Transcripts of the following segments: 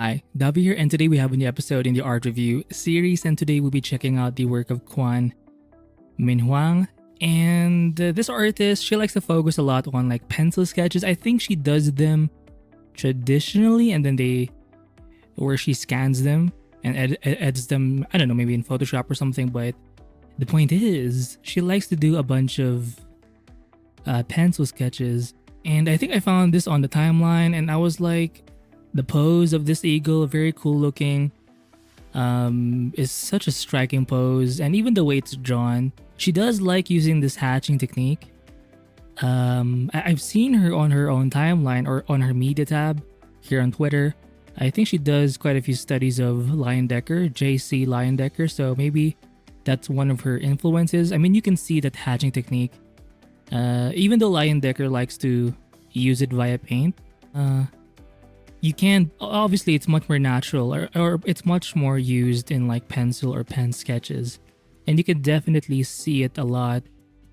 Hi, Davi here, and today we have a new episode in the art review series, and today we'll be checking out the work of Kuan Min Huang. And this artist, she likes to focus a lot on like pencil sketches. I think she does them traditionally, and then where she scans them and edits them, I don't know, maybe in Photoshop or something. But the point is, she likes to do a bunch of pencil sketches. And I think I found this on the timeline, and I was like, the pose of this eagle, very cool looking, is such a striking pose, and even the way it's drawn. She does like using this hatching technique. I've seen her on her own timeline or on her media tab here on Twitter. I think she does quite a few studies of Leyendecker, JC Leyendecker, so maybe that's one of her influences. I mean, you can see that hatching technique. Even though Leyendecker likes to use it via paint, you can, obviously it's much more natural, or it's much more used in like pencil or pen sketches, and you can definitely see it a lot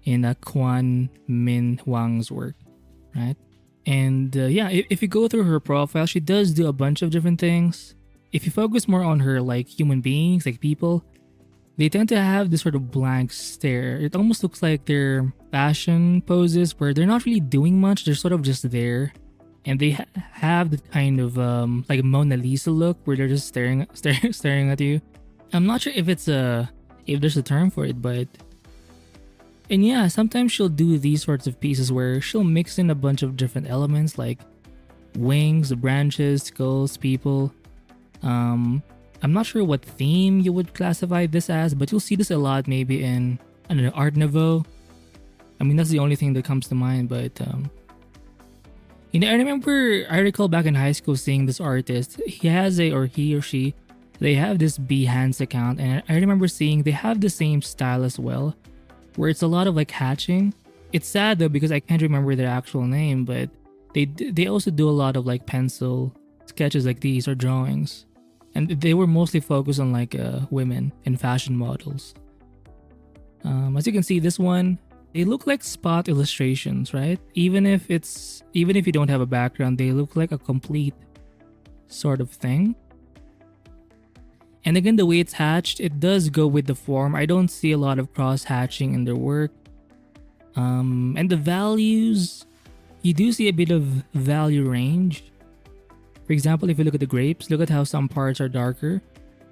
in Kuan Min Huang's work, right? And yeah, if you go through her profile, she does do a bunch of different things. If you focus more on her like human beings, like people, they tend to have this sort of blank stare. It almost looks like they're fashion poses where they're not really doing much, they're sort of just there. And they have the kind of like Mona Lisa look where they're just staring at you. I'm not sure if there's a term for it, but and yeah, sometimes she'll do these sorts of pieces where she'll mix in a bunch of different elements like wings, branches, skulls, people. I'm not sure what theme you would classify this as, but you'll see this a lot maybe in, I don't know, Art Nouveau. I mean, that's the only thing that comes to mind, but you know, I recall back in high school seeing this artist. He or she, they have this Behance account, and I remember seeing they have the same style as well, where it's a lot of like hatching. It's sad though because I can't remember their actual name, but they also do a lot of like pencil sketches like these or drawings, and they were mostly focused on like women and fashion models. As you can see, this one, they look like spot illustrations, right? Even if you don't have a background, they look like a complete sort of thing. And again, the way it's hatched, it does go with the form. I don't see a lot of cross hatching in their work. And the values, you do see a bit of value range. For example, if you look at the grapes, look at how some parts are darker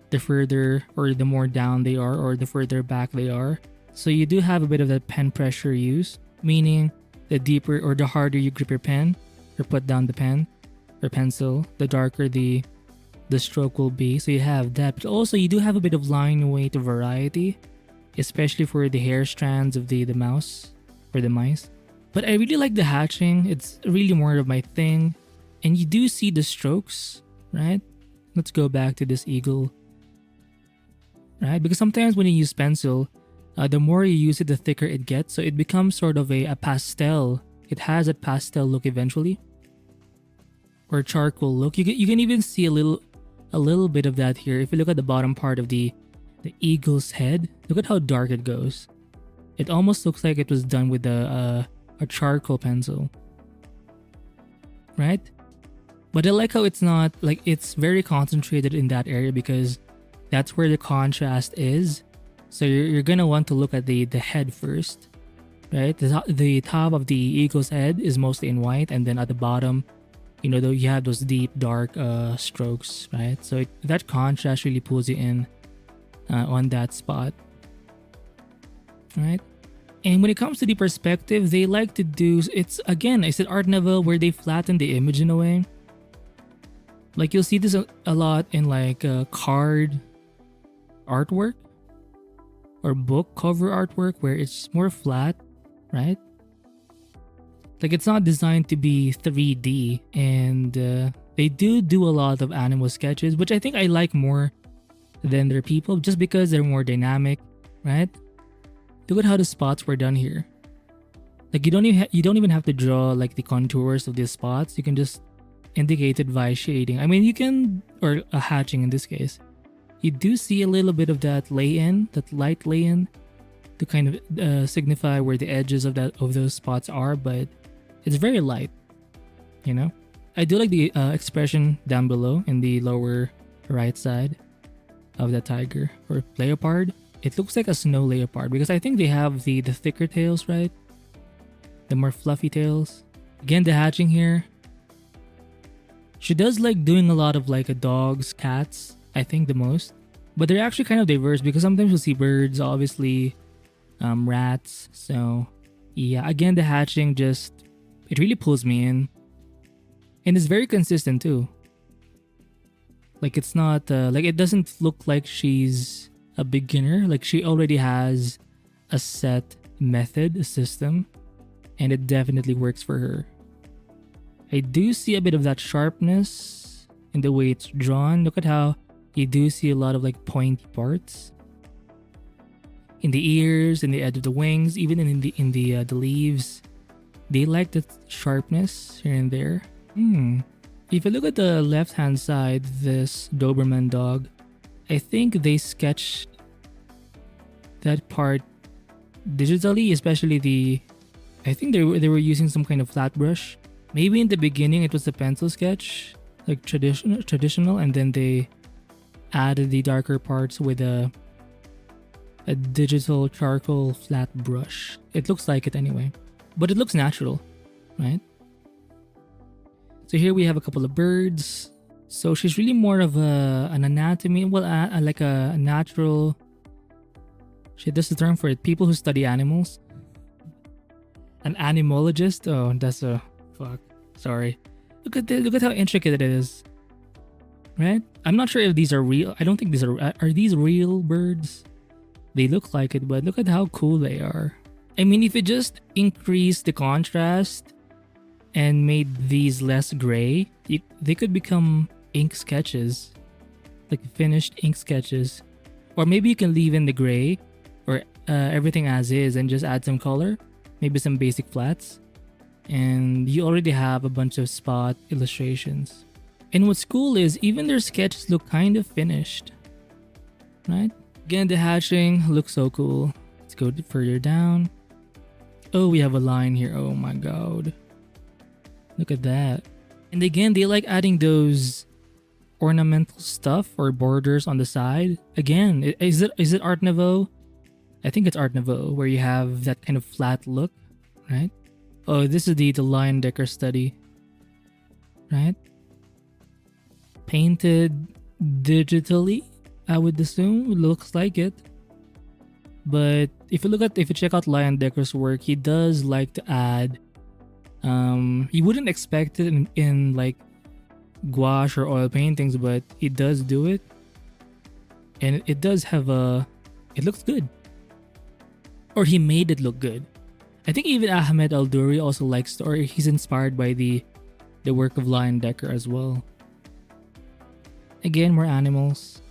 the further or the more down they are, or the further back they are. So you do have a bit of that pen pressure use, meaning the deeper or the harder you grip your pen or put down the pen or pencil, the darker the stroke will be. So you have that, but also you do have a bit of line weight variety, especially for the hair strands of the mouse or the mice. But I really like the hatching. It's really more of my thing. And you do see the strokes, right? Let's go back to this eagle, right? Because sometimes when you use pencil, the more you use it, the thicker it gets. So it becomes sort of a pastel. It has a pastel look eventually, or charcoal look. You can even see a little bit of that here. If you look at the bottom part of the eagle's head, look at how dark it goes. It almost looks like it was done with a charcoal pencil, right? But I like how it's not like, it's very concentrated in that area because that's where the contrast is. So you're gonna want to look at the head first, right? The top of the eagle's head is mostly in white, and then at the bottom, you know, you have those deep dark strokes, right? So that contrast really pulls you in on that spot, right? And when it comes to the perspective, they like to do, it's an Art Nouveau where they flatten the image in a way. Like you'll see this a lot in like card artwork or book cover artwork where it's more flat, right? Like it's not designed to be 3D, and they do a lot of animal sketches, which I think I like more than their people, just because they're more dynamic, right? Look at how the spots were done here. Like you don't even have to draw like the contours of these spots. You can just indicate it via shading. I mean, you can, or a hatching in this case. You do see a little bit of that lay-in, that light lay-in, to kind of signify where the edges of those spots are, but it's very light, you know? I do like the expression down below in the lower right side of the tiger or leopard. It looks like a snow leopard because I think they have the thicker tails, right? The more fluffy tails. Again, the hatching here. She does like doing a lot of like dogs, cats, I think the most. But they're actually kind of diverse because sometimes you'll see birds, obviously, rats. So yeah, again, the hatching just, it really pulls me in. And it's very consistent too. Like it's not, like it doesn't look like she's a beginner. Like she already has a set method, a system. And it definitely works for her. I do see a bit of that sharpness in the way it's drawn. Look at how you do see a lot of like pointy parts in the ears, in the edge of the wings, even in the leaves. They like the sharpness here and there. If you look at the left hand side, this Doberman dog, I think they sketched that part digitally, especially I think they were using some kind of flat brush. Maybe in the beginning it was a pencil sketch, like traditional, and then they added the darker parts with a digital charcoal flat brush. It looks like it anyway, but it looks natural, right? So here we have a couple of birds. So she's really more of an anatomy, well, like a natural. Shit, that's the term for it. People who study animals. An animologist. Oh, that's a fuck. Sorry. Look at this. Look at how intricate it is. Right? I'm not sure if these are real. I don't think these are these real birds? They look like it, but look at how cool they are. I mean, if you just increase the contrast and made these less gray, they could become ink sketches. Like finished ink sketches. Or maybe you can leave in the gray or everything as is and just add some color. Maybe some basic flats. And you already have a bunch of spot illustrations. And what's cool is even their sketches look kind of finished. Right? Again, the hatching looks so cool. Let's go further down. Oh, we have a line here. Oh my god. Look at that. And again, they like adding those ornamental stuff or borders on the side. Again, is it Art Nouveau? I think it's Art Nouveau where you have that kind of flat look, right? Oh, this is the Lion Decker study, right? Painted digitally, I would assume. It looks like it. But if you check out Lion Decker's work, he does like to add. You wouldn't expect it in like gouache or oil paintings, but he does do it, and it does have it looks good, or he made it look good. I think even Ahmed Al-Duri also likes or he's inspired by the work of Lion Decker as well. Again, more animals,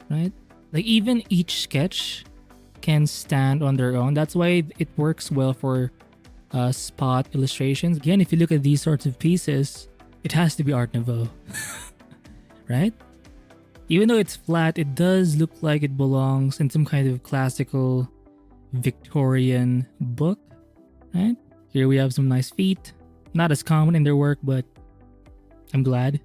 right? Like even each sketch can stand on their own. That's why it works well for spot illustrations. Again, if you look at these sorts of pieces, it has to be Art Nouveau, right? Even though it's flat, it does look like it belongs in some kind of classical Victorian book, right? Here we have some nice feet. Not as common in their work, but I'm glad.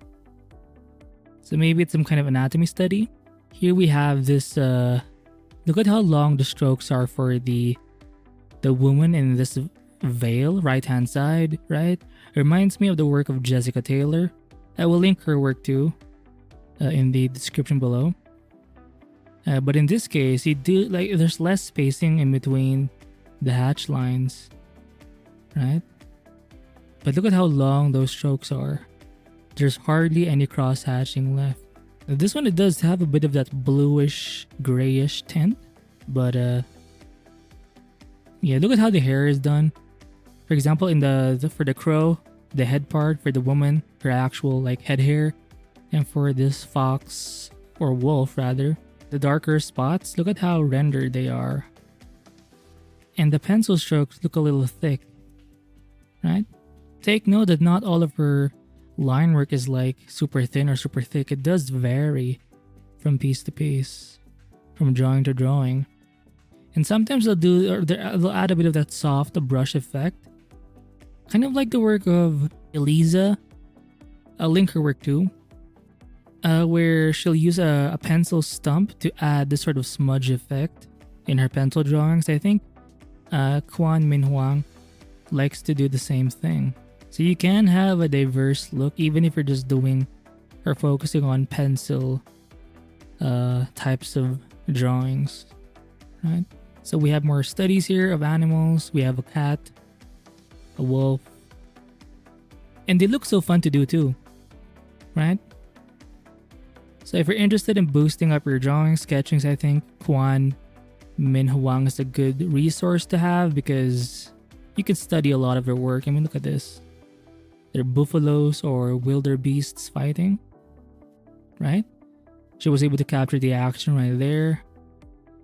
So maybe it's some kind of anatomy study. Here we have this, look at how long the strokes are for the woman in this veil, right hand side, right? It reminds me of the work of Jessica Taylor. I will link her work too in the description below. But in this case, there's less spacing in between the hatch lines, right? But look at how long those strokes are. There's hardly any cross hatching left. Now, this one, it does have a bit of that bluish, grayish tint, but yeah, look at how the hair is done. For example, in for the crow, the head part, for the woman, her actual like head hair, and for this fox or wolf rather, the darker spots, look at how rendered they are. And the pencil strokes look a little thick, right? Take note that not all of her line work is like super thin or super thick. It does vary from piece to piece, from drawing to drawing. And sometimes they'll add a bit of that soft brush effect. Kind of like the work of Eliza I'll link her work too, where she'll use a pencil stump to add this sort of smudge effect in her pencil drawings. I think Kuan Min Huang likes to do the same thing. So you can have a diverse look even if you're just doing or focusing on pencil types of drawings, right? So we have more studies here of animals. We have a cat, a wolf, and they look so fun to do too, right? So if you're interested in boosting up your drawing sketchings, I think Kuan Min Huang is a good resource to have because you can study a lot of her work. I mean, look at this. They're buffaloes or wildebeests fighting, right? She was able to capture the action right there.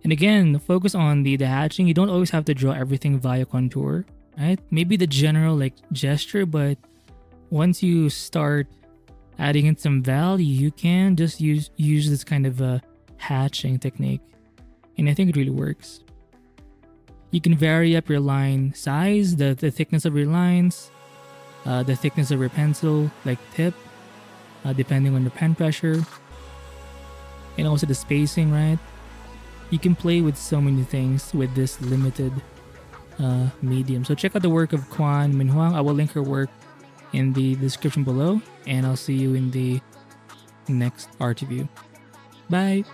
And again, focus on the hatching. You don't always have to draw everything via contour, right? Maybe the general like gesture, but once you start adding in some value, you can just use this kind of a hatching technique. And I think it really works. You can vary up your line size, the thickness of your lines, the thickness of your pencil, like tip, depending on your pen pressure, and also the spacing, right? You can play with so many things with this limited medium. So check out the work of Kuan Min Huang. I will link her work in the description below, and I'll see you in the next art review. Bye!